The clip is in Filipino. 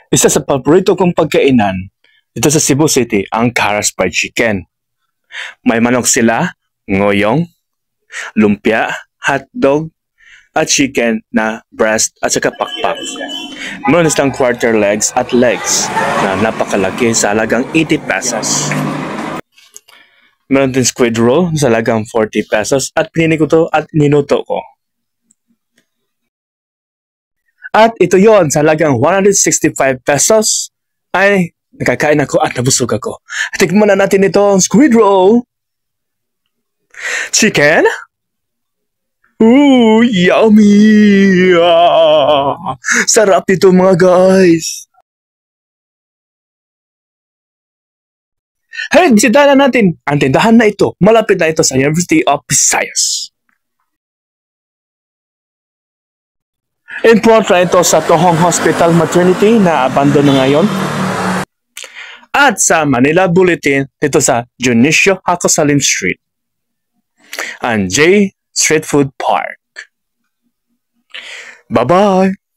Isa sa paborito kong pagkainan dito sa Cebu City ang Kara's Fried Chicken. May manok sila, ngoyong, lumpia, hotdog, at chicken na breast at saka pakpak. Meron silang quarter legs at legs na napakalaki sa halagang 80 pesos. Meron din squid roll sa halagang 40 pesos at pinili ko to at ninuto ko. At ito yon sa halagang 165 pesos ay nakakain ako at nabusog ako. Tikman na natin itong squid roll. Chicken? Ooh, yummy! Ah, sarap nito mga guys. Hey, bisitahan na natin ang tindahan na ito. Malapit na ito sa University of Visayas. In front na ito sa Tohong Hospital Maternity na abandono ngayon. At sa Manila Bulletin dito sa Dionisio Hacosalim Street. And J Street Food Park. Bye-bye!